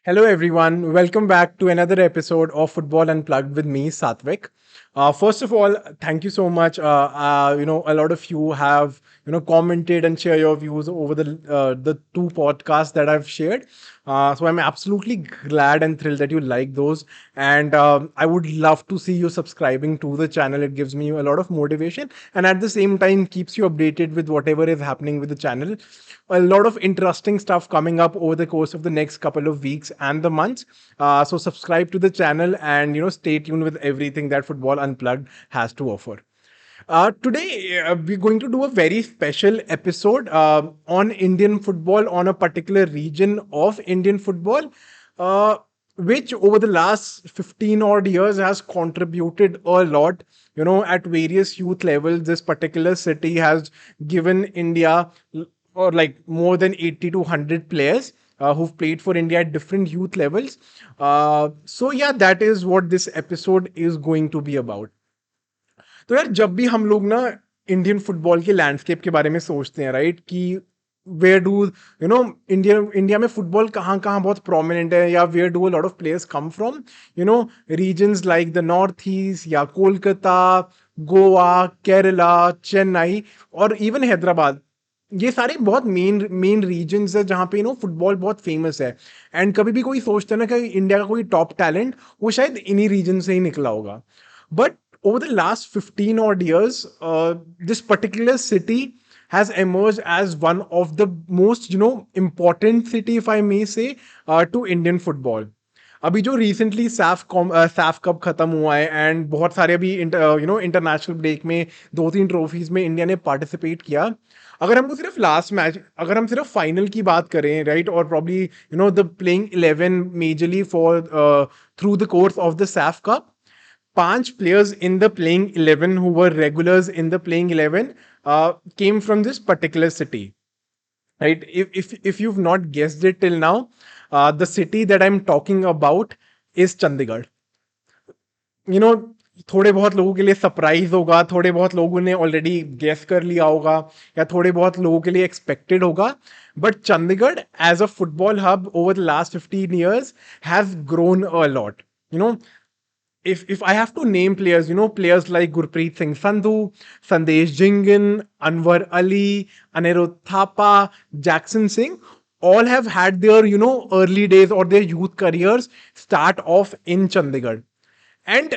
Hello, everyone. Welcome back to another episode of Football Unplugged with me, Satvik. First of all, thank you so much. A lot of you have commented and share your views over the two podcasts that I've shared. So I'm absolutely glad and thrilled that you like those, and I would love to see you subscribing to the channel. It gives me a lot of motivation, and at the same time keeps you updated with whatever is happening with the channel. A lot of interesting stuff coming up over the course of the next couple of weeks and the months. So subscribe to the channel and stay tuned with everything that Football Unplugged has to offer. Today, we're going to do a very special episode on Indian football, on a particular region of Indian football, uh, which over the last 15 odd years has contributed a lot. At various youth levels, this particular city has given India or like more than 80 to 100 players who've played for India at different youth levels. So, yeah, that is what this episode is going to be about. तो यार जब भी हम लोग ना Indian football के landscape के बारे में सोचते हैं राइट कि वेयर डू इंडिया इंडिया में फुटबॉल कहाँ कहाँ बहुत प्रोमिनेंट है या where do a lot of players come from regions like the north east या कोलकाता गोवा केरला चेन्नई और इवन हैदराबाद ये सारे बहुत मेन मेन रीजन्स है जहाँ पे फुटबॉल बहुत फेमस है एंड कभी भी कोई सोचता है ना कि इंडिया का कोई टॉप टैलेंट वो शायद इन्हीं रीजन से ही निकला होगा but over the last 15 odd years, this particular city has emerged as one of the most, important city, if I may say, to Indian football. अभी जो रिसेंटली सैफ कप खत्म हुआ है एंड बहुत सारे अभी इंटरनेशनल ब्रेक में 2-3 ट्रॉफीज में इंडिया ने पार्टिसिपेट किया अगर हमको सिर्फ लास्ट मैच अगर हम सिर्फ फाइनल की बात करें राइट और probably the playing 11 majorly for through the course of the Saif cup 5 players in the playing 11 who were regulars in the playing 11 came from this particular city. Right? If you've not guessed it till now, the city that I'm talking about is Chandigarh. You know, थोड़े बहुत लोगों के लिए surprise होगा थोड़े बहुत लोगों ने ऑलरेडी गेस कर लिया होगा या थोड़े बहुत लोगों के लिए एक्सपेक्टेड होगा but Chandigarh as a football hub over the last 15 years has grown a lot if I have to name players, players like Gurpreet Sandhu, Sandesh Jhinghan, Anwar Ali, Anirudh Thapa, Jeakson Singh, all have had their, early days or their youth careers start off in Chandigarh. And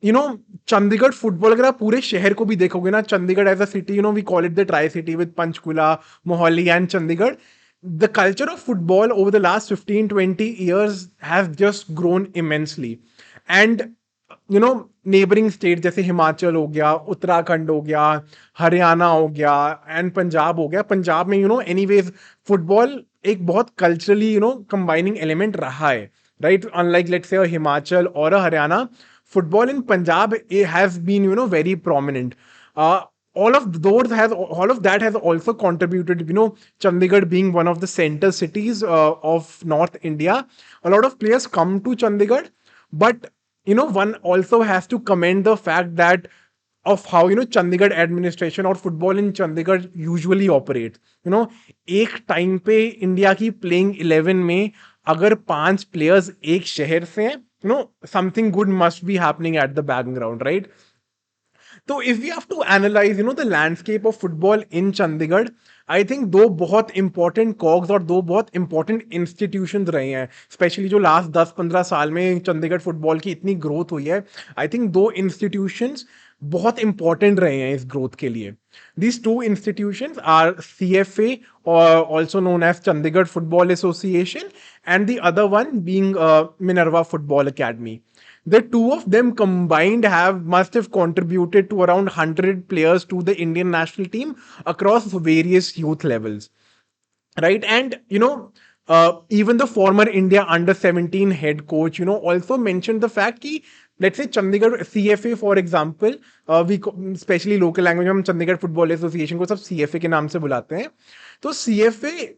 Chandigarh football, अगर आप पूरे शहर को भी देखोगे ना, Chandigarh as a city, we call it the Tri-City with Panchkula, Mohali and Chandigarh. The culture of football over the last 15-20 years has just grown immensely. And neighbouring state जैसे हिमाचल हो गया उत्तराखंड हो गया हरियाणा हो गया एंड पंजाब हो गया पंजाब में एनीवेज फुटबॉल एक बहुत कल्चरली कंबाइनिंग एलिमेंट रहा है right unlike let's say Himachal और Haryana football in Punjab has been very prominent. All of that has also contributed, Chandigarh being one of the center cities of North India. A lot of players come to Chandigarh, but one also has to commend the fact that of how Chandigarh administration or football in Chandigarh usually operates. एक time पे India की playing 11 में अगर 5 players एक शहर से हैं something good must be happening at the background right तो if we have to analyse the landscape of football in Chandigarh I think two बहुत इंपॉर्टेंट कॉग्स और दो बहुत इंपॉर्टेंट इंस्टीट्यूशंस रहे हैं स्पेशली जो लास्ट 10-15 साल में चंडीगढ़ फुटबॉल की इतनी ग्रोथ हुई है आई थिंक दो इंस्टीट्यूशंस बहुत इंपॉर्टेंट रहे हैं इस ग्रोथ के लिए these two institutions are CFA or also known as Chandigarh Football Association and the other one being Minerva Football Academy. The two of them combined must have contributed to around 100 players to the Indian national team across various youth levels. Right? And, even the former India under-17 head coach, also mentioned the fact that, let's say Chandigarh CFA, for example, especially local language, हम Chandigarh Football Association को सब CFA के नाम से बुलाते हैं. तो CFA,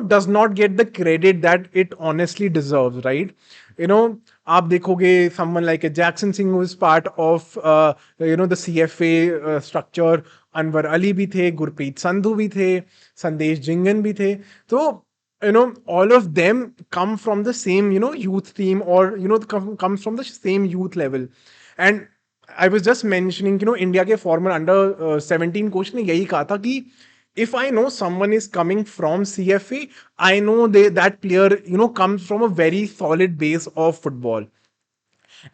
does not get the credit that it honestly deserves, right? आप देखोगे someone like a Jeakson Singh who is part of the CFA structure. Anwar Ali भी थे, गुरप्रीत संधू भी थे, संदेश जिंगन भी थे. तो all of them come from the same, youth team, or, comes from the same youth level. And I was just mentioning, India के former under 17 coach ने यही कहा था कि if I know someone is coming from CFA, I know that player, comes from a very solid base of football.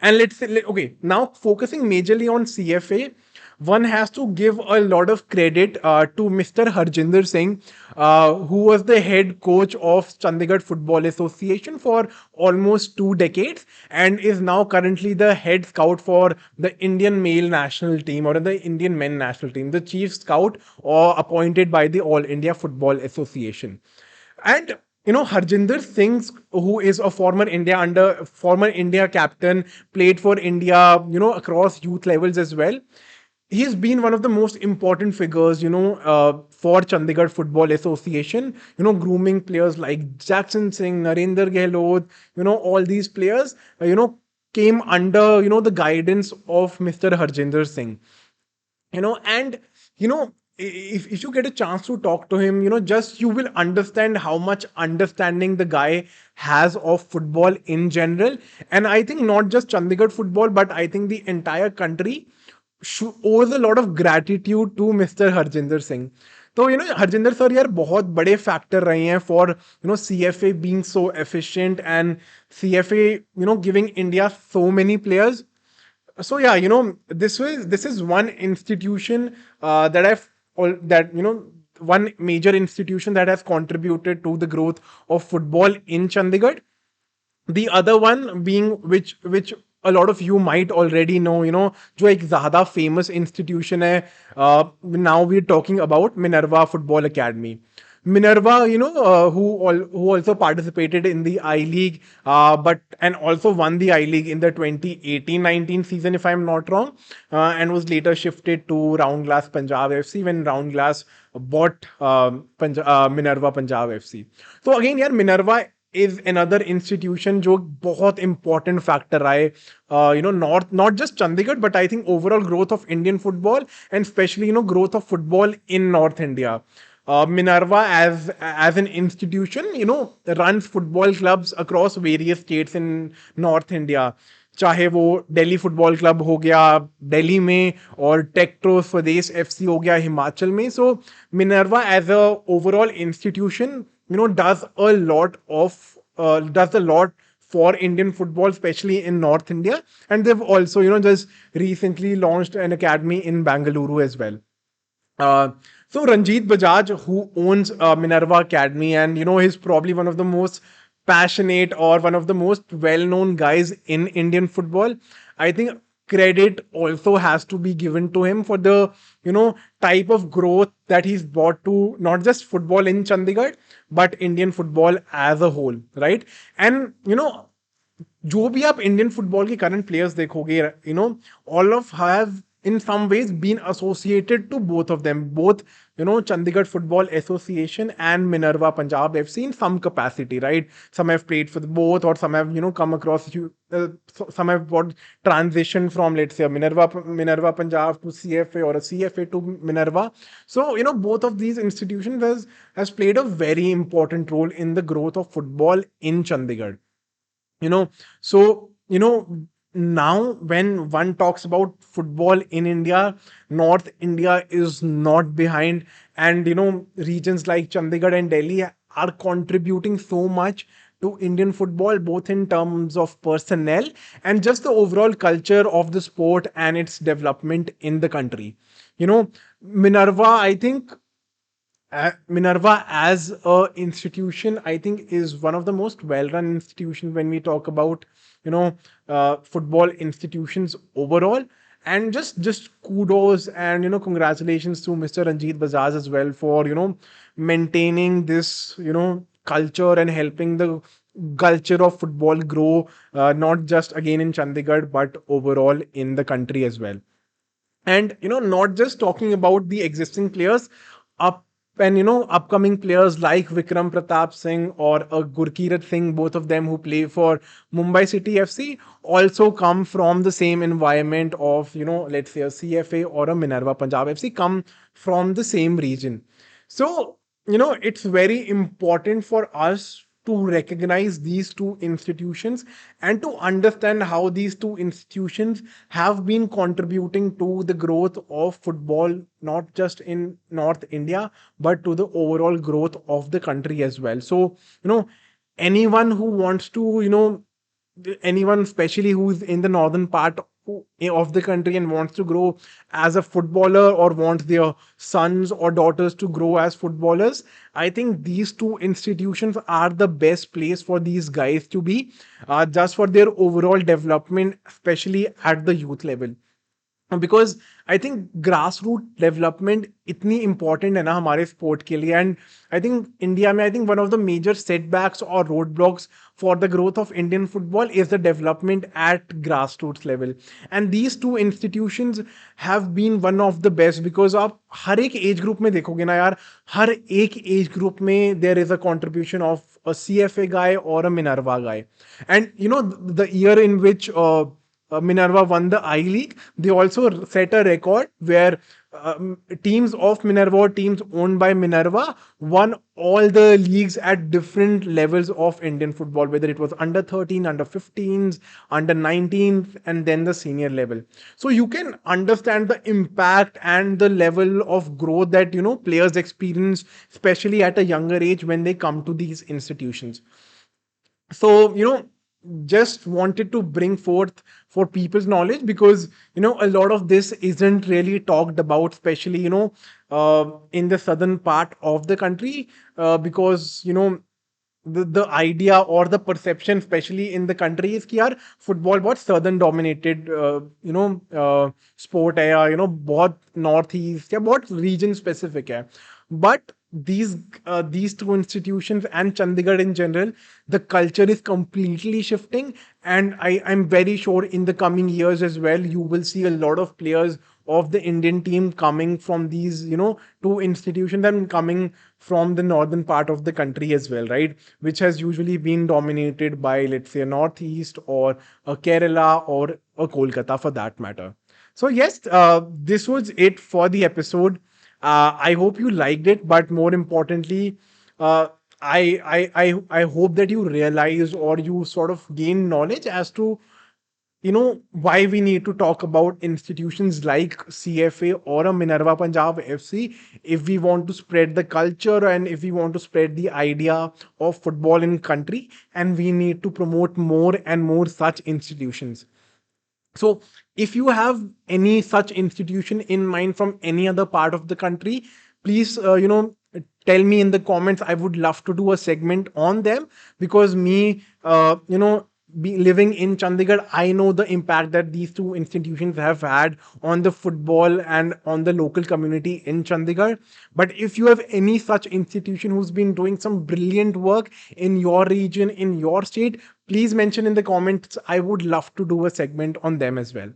And let's say, okay, now focusing majorly on CFA, one has to give a lot of credit to Mr. Harjinder Singh, who was the head coach of Chandigarh Football Association for almost 2 decades and is now currently the head scout for the Indian male national team or the Indian men national team, the chief scout or appointed by the All India Football Association. And Harjinder Singh, who is a former India captain, played for India, across youth levels as well. He's been one of the most important figures, for Chandigarh Football Association, grooming players like Jeakson Singh, Narendra Gehlot, all these players, came under, the guidance of Mr. Harjinder Singh. And if you get a chance to talk to him, just you will understand how much understanding the guy has of football in general. And I think not just Chandigarh football, but I think the entire country owes a lot of gratitude to Mr. Harjinder Singh. तो Harjinder sir यार बहुत बड़े factor रहे हैं for CFA being so efficient and CFA giving India so many players. So yeah, this is one institution that I've that one major institution that has contributed to the growth of football in Chandigarh. The other one being which a lot of you might already know, जो एक ज़्यादा famous institution है. Now we're talking about Minerva Football Academy. Minerva, who also participated in the I League, but and also won the I League in the 2018-19 season, if I'm not wrong, and was later shifted to Round Glass Punjab FC when Round Glass bought Minerva Punjab FC. So again, यार Minerva is another institution जो बहुत important factor आए, not just Chandigarh, but I think overall growth of Indian football and especially growth of football in North India. Minerva as an institution, runs football clubs across various states in North India. चाहे वो Delhi football club हो गया दिल्ली में और टेक्ट्रो स्वदेश FC हो गया हिमाचल में. So Minerva as a overall institution does a lot for Indian football, especially in North India. And they've also, just recently launched an academy in Bangalore as well. So Ranjit Bajaj, who owns Minerva Academy, and he's probably one of the most passionate or one of the most well-known guys in Indian football. I think credit also has to be given to him for the type of growth that he's brought to not just football in Chandigarh but Indian football as a whole, right? And जो भी आप Indian football के current players देखोगे, all of have in some ways been associated to both of them, both Chandigarh Football Association and Minerva Punjab FC in some capacity, right? Some have played for both, or some have come across some have got transition from, let's say, a Minerva Punjab to CFA or a CFA to Minerva. So both of these institutions has played a very important role in the growth of football in Chandigarh. So now when one talks about football in India, North India is not behind, and regions like Chandigarh and Delhi are contributing so much to Indian football, both in terms of personnel and just the overall culture of the sport and its development in the country. Minerva, I think Minerva as a institution, I think, is one of the most well-run institutions when we talk about football institutions overall. And just kudos and congratulations to Mr. Ranjit Bajaj as well for maintaining this culture and helping the culture of football grow, not just again in Chandigarh but overall in the country as well. And not just talking about the existing players, up and upcoming players like Vikram Pratap Singh or Gurpreet Singh, both of them who play for Mumbai City FC, also come from the same environment of let's say a CFA or a Minerva Punjab FC, come from the same region. So it's very important for us to recognize these two institutions and to understand how these two institutions have been contributing to the growth of football, not just in North India, but to the overall growth of the country as well. So, anyone who wants to, anyone especially who's in the northern part of the country and wants to grow as a footballer or wants their sons or daughters to grow as footballers, I think these two institutions are the best place for these guys to be, just for their overall development, especially at the youth level. Because I think grass root development इतनी important है ना हमारे sport के लिए and I think India में I think one of the major setbacks और road blocks for the growth of Indian football is the development at grass roots level and these two institutions have been one of the best because आप हर एक age group में देखोगे ना यार हर एक एज ग्रुप में there is a contribution of a CFA guy or a Minerva guy. And the year in which Minerva won the I-League, they also set a record where teams of Minerva or teams owned by Minerva won all the leagues at different levels of Indian football, whether it was under 13, under 15s, under 19s, and then the senior level. So you can understand the impact and the level of growth that, players experience, especially at a younger age when they come to these institutions. So, just wanted to bring forth for people's knowledge because a lot of this isn't really talked about, especially in the southern part of the country, because the idea or the perception especially in the country is कि यार football बहुत southern dominated sport है या बहुत north east या बहुत region specific है. But these two institutions and Chandigarh in general, the culture is completely shifting, and I'm very sure in the coming years as well, you will see a lot of players of the Indian team coming from these, two institutions and coming from the northern part of the country as well, right? Which has usually been dominated by, let's say, a Northeast or a Kerala or a Kolkata for that matter. So yes, this was it for the episode. I hope you liked it, but more importantly, I hope that you realize or you sort of gain knowledge as to why we need to talk about institutions like CFA or a Minerva Punjab FC if we want to spread the culture and if we want to spread the idea of football in country, and we need to promote more and more such institutions. So if you have any such institution in mind from any other part of the country, please, tell me in the comments. I would love to do a segment on them because me, living in Chandigarh, I know the impact that these two institutions have had on the football and on the local community in Chandigarh. But if you have any such institution who's been doing some brilliant work in your region, in your state, please mention in the comments. I would love to do a segment on them as well.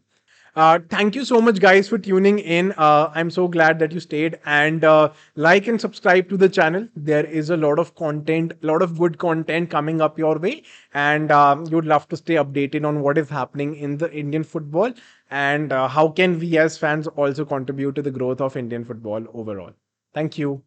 Thank you so much, guys, for tuning in. I'm so glad that you stayed, and like and subscribe to the channel. There is a lot of content, a lot of good content coming up your way, and you'd love to stay updated on what is happening in the Indian football and how can we as fans also contribute to the growth of Indian football overall. Thank you.